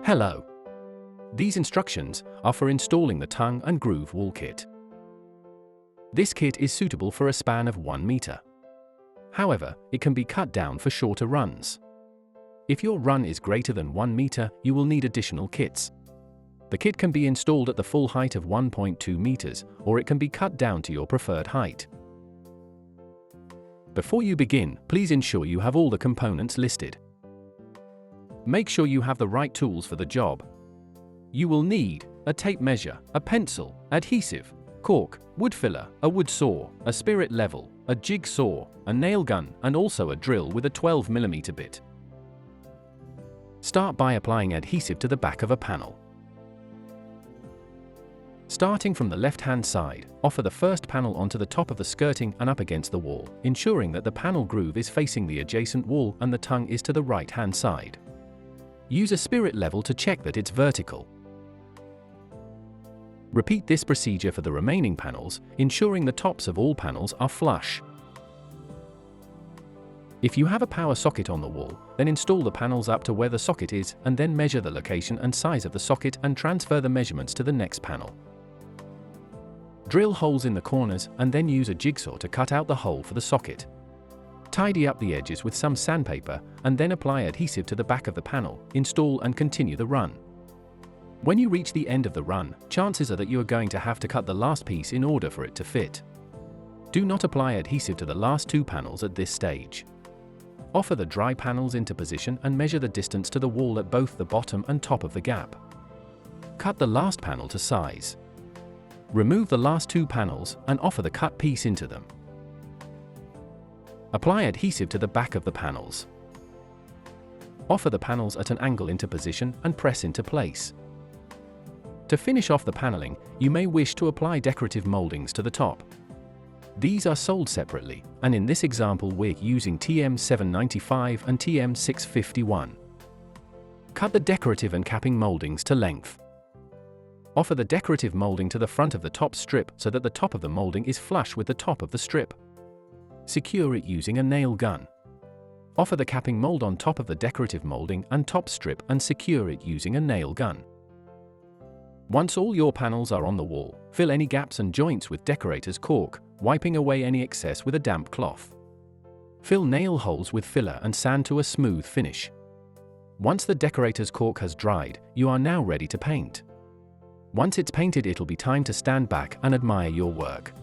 Hello. These instructions are for installing the tongue and groove wall kit. This kit is suitable for a span of 1 meter. However, it can be cut down for shorter runs. If your run is greater than 1 meter, you will need additional kits. The kit can be installed at the full height of 1.2 meters, or it can be cut down to your preferred height. Before you begin, please ensure you have all the components listed. Make sure you have the right tools for the job. You will need a tape measure, a pencil, adhesive, cork, wood filler, a wood saw, a spirit level, a jig saw, a nail gun, and also a drill with a 12mm bit. Start by applying adhesive to the back of a panel. Starting from the left-hand side, offer the first panel onto the top of the skirting and up against the wall, ensuring that the panel groove is facing the adjacent wall and the tongue is to the right-hand side. Use a spirit level to check that it's vertical. Repeat this procedure for the remaining panels, ensuring the tops of all panels are flush. If you have a power socket on the wall, then install the panels up to where the socket is and then measure the location and size of the socket and transfer the measurements to the next panel. Drill holes in the corners and then use a jigsaw to cut out the hole for the socket. Tidy up the edges with some sandpaper and then apply adhesive to the back of the panel, install and continue the run. When you reach the end of the run, chances are that you are going to have to cut the last piece in order for it to fit. Do not apply adhesive to the last 2 panels at this stage. Offer the dry panels into position and measure the distance to the wall at both the bottom and top of the gap. Cut the last panel to size. Remove the last 2 panels and offer the cut piece into them. Apply adhesive to the back of the panels. Offer the panels at an angle into position and press into place. To finish off the paneling, you may wish to apply decorative moldings to the top. These are sold separately, and in this example we're using TM795 and TM651. Cut the decorative and capping moldings to length. Offer the decorative molding to the front of the top strip so that the top of the molding is flush with the top of the strip. Secure it using a nail gun. Offer the capping mold on top of the decorative molding and top strip and secure it using a nail gun. Once all your panels are on the wall, fill any gaps and joints with decorator's cork, wiping away any excess with a damp cloth. Fill nail holes with filler and sand to a smooth finish. Once the decorator's cork has dried, you are now ready to paint. Once it's painted, it'll be time to stand back and admire your work.